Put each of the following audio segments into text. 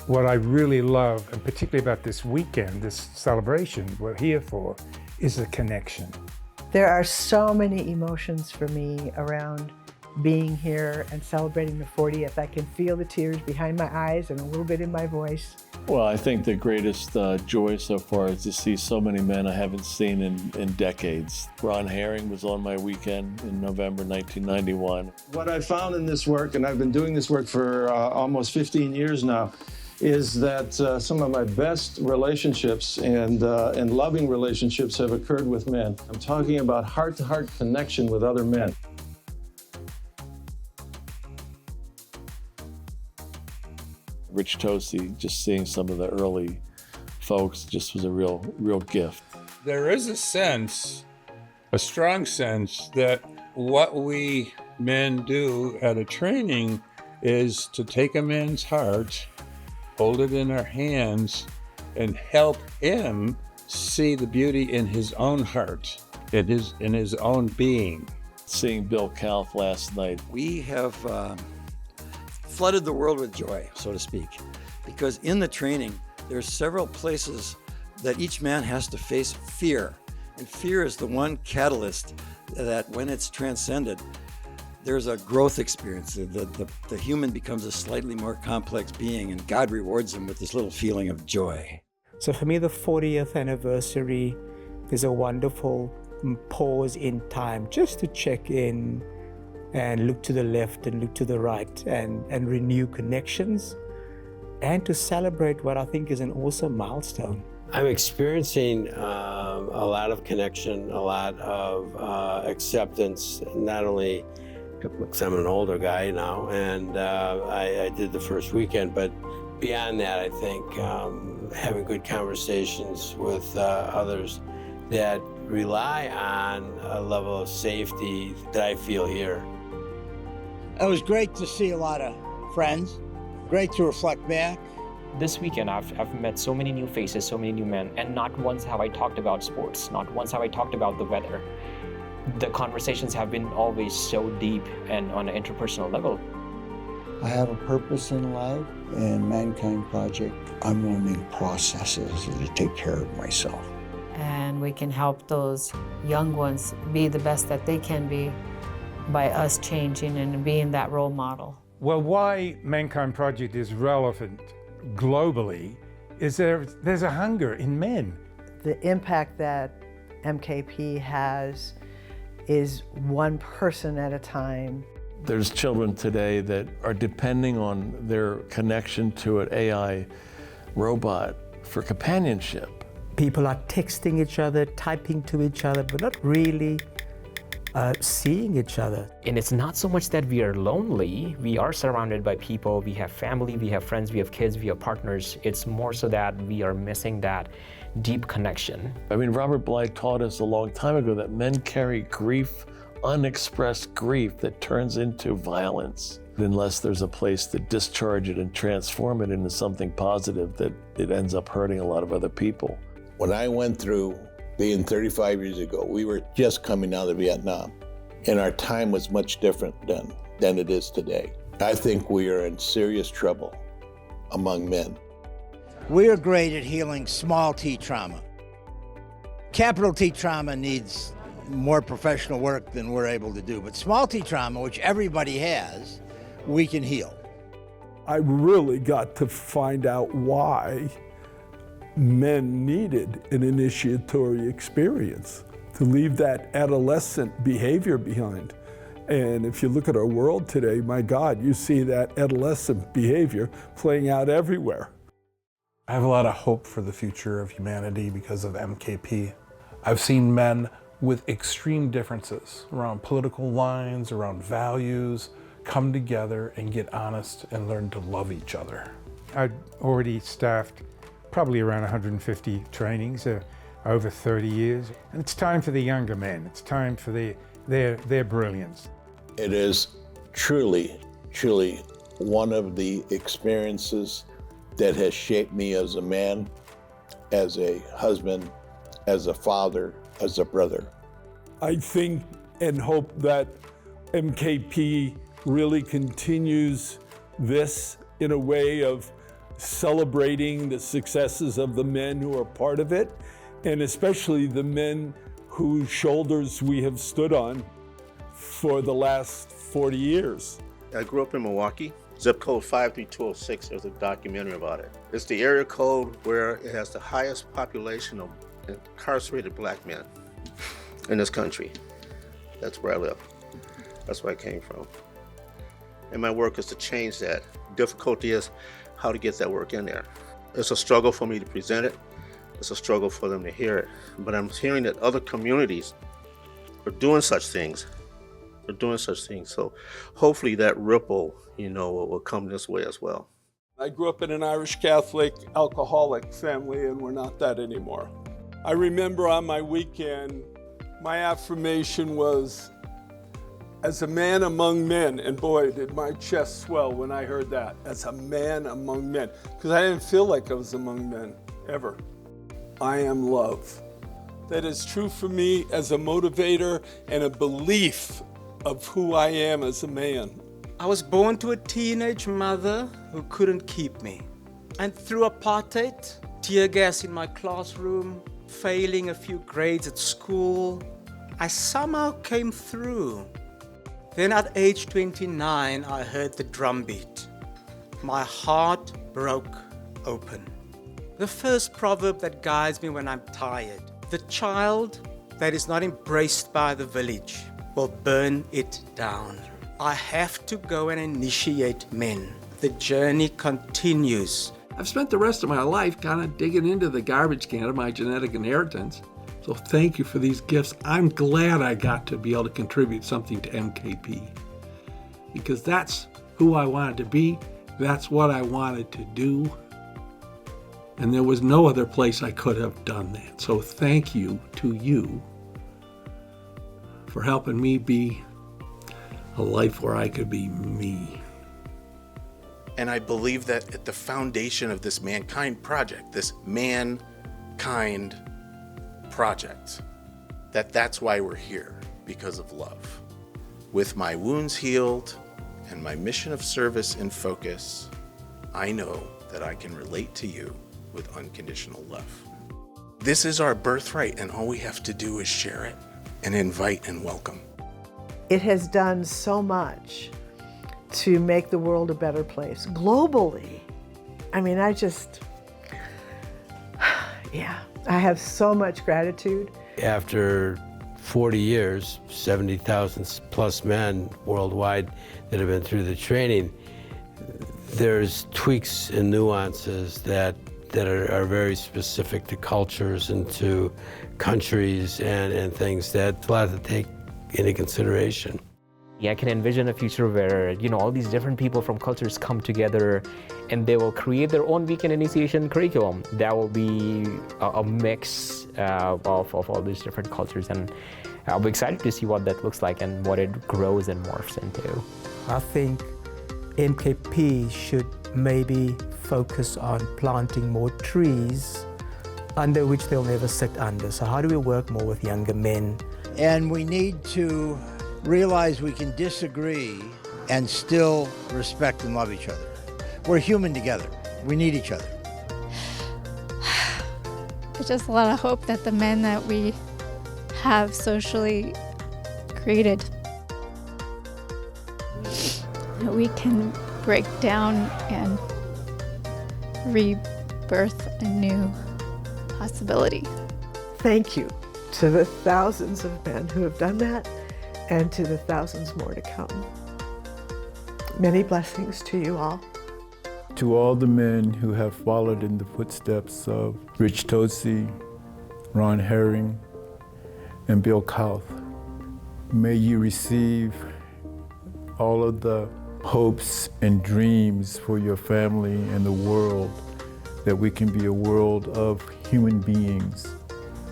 What I really love, and particularly about this weekend, this celebration we're here for, is the connection. There are so many emotions for me around being here and celebrating the 40th. I can feel the tears behind my eyes and a little bit in my voice. Well, I think the greatest joy so far is to see so many men I haven't seen in decades. Ron Herring was on my weekend in November 1991. What I found in this work, and I've been doing this work for almost 15 years now, is that some of my best relationships and loving relationships have occurred with men. I'm talking about heart-to-heart connection with other men. Rich Tosi, just seeing some of the early folks just was a real gift. There is a sense, a strong sense, that what we men do at a training is to take a man's heart, hold it in our hands, and help him see the beauty in his own heart, in his own being. Seeing Bill Kalf last night. We have flooded the world with joy, so to speak, because in the training, there's several places that each man has to face fear. And fear is the one catalyst that when it's transcended, there's a growth experience. The human becomes a slightly more complex being, and God rewards him with this little feeling of joy. So for me, the 40th anniversary is a wonderful pause in time just to check in and look to the left and look to the right and renew connections and to celebrate what I think is an awesome milestone. I'm experiencing a lot of connection, a lot of acceptance, not only because I'm an older guy now and I did the first weekend, but beyond that, I think having good conversations with others that rely on a level of safety that I feel here. It was great to see a lot of friends, great to reflect back. This weekend, I've met so many new faces, so many new men, and not once have I talked about sports, not once have I talked about the weather. The conversations have been always so deep and on an interpersonal level. I have a purpose in life, and ManKind Project, I'm learning processes to take care of myself. And we can help those young ones be the best that they can be by us changing and being that role model. Well, why ManKind Project is relevant globally is there's a hunger in men. The impact that MKP has is one person at a time. There's children today that are depending on their connection to an AI robot for companionship. People are texting each other, typing to each other, but not really seeing each other. And it's not so much that we are lonely. We are surrounded by people. We have family, we have friends, we have kids, we have partners. It's more so that we are missing that deep connection. I mean, Robert Bly taught us a long time ago that men carry grief, unexpressed grief that turns into violence. Unless there's a place to discharge it and transform it into something positive, that it ends up hurting a lot of other people. When I went through being 35 years ago, we were just coming out of Vietnam, and our time was much different then than it is today. I think we are in serious trouble among men. We are great at healing small T trauma. Capital T trauma needs more professional work than we're able to do, but small T trauma, which everybody has, we can heal. I really got to find out why men needed an initiatory experience to leave that adolescent behavior behind. And if you look at our world today, my God, you see that adolescent behavior playing out everywhere. I have a lot of hope for the future of humanity because of MKP. I've seen men with extreme differences around political lines, around values, come together and get honest and learn to love each other. I'd already staffed probably around 150 trainings over 30 years. And it's time for the younger men. It's time for their brilliance. It is truly, truly one of the experiences that has shaped me as a man, as a husband, as a father, as a brother. I think and hope that MKP really continues this in a way of celebrating the successes of the men who are part of it, and especially the men whose shoulders we have stood on for the last 40 years. I grew up in Milwaukee, zip code 53206. There's a documentary about it. It's the area code where it has the highest population of incarcerated black men in this country. That's where I live. That's where I came from. And my work is to change that. Difficulty is how to get that work in there. It's a struggle for me to present it. It's a struggle for them to hear it. But I'm hearing that other communities are doing such things. They're doing such things. So hopefully that ripple, will come this way as well. I grew up in an Irish Catholic alcoholic family, and we're not that anymore. I remember on my weekend, my affirmation was, as a man among men, and boy, did my chest swell when I heard that, as a man among men, because I didn't feel like I was among men, ever. I am love. That is true for me as a motivator and a belief of who I am as a man. I was born to a teenage mother who couldn't keep me. And through apartheid, tear gas in my classroom, failing a few grades at school, I somehow came through. Then at age 29, I heard the drum beat. My heart broke open. The first proverb that guides me when I'm tired: the child that is not embraced by the village will burn it down. I have to go and initiate men. The journey continues. I've spent the rest of my life kind of digging into the garbage can of my genetic inheritance. So thank you for these gifts. I'm glad I got to be able to contribute something to MKP, because that's who I wanted to be. That's what I wanted to do. And there was no other place I could have done that. So thank you to you for helping me be a life where I could be me. And I believe that at the foundation of this ManKind project, this ManKind project, that's why we're here, because of love. With my wounds healed and my mission of service in focus, I know that I can relate to you with unconditional love. This is our birthright, and all we have to do is share it and invite and welcome. It has done so much to make the world a better place globally. I mean, I have so much gratitude. After 40 years, 70,000 plus men worldwide that have been through the training, there's tweaks and nuances that are very specific to cultures and to countries and things that we'll have to take into consideration. I can envision a future where, all these different people from cultures come together and they will create their own weekend initiation curriculum. That will be a mix of all these different cultures, and I'll be excited to see what that looks like and what it grows and morphs into. I think MKP should maybe focus on planting more trees under which they'll never sit under. So how do we work more with younger men? And we need to realize we can disagree and still respect and love each other. We're human together. We need each other. There's just a lot of hope that the men that we have socially created, that we can break down and rebirth a new possibility. Thank you to the thousands of men who have done that, and to the thousands more to come. Many blessings to you all. To all the men who have followed in the footsteps of Rich Tosi, Ron Herring, and Bill Kauth, may you receive all of the hopes and dreams for your family and the world, that we can be a world of human beings,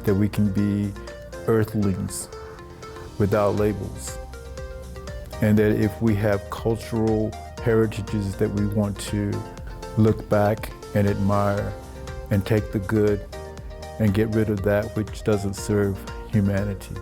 that we can be earthlings without labels, and that if we have cultural heritages that we want to look back and admire and take the good and get rid of that which doesn't serve humanity.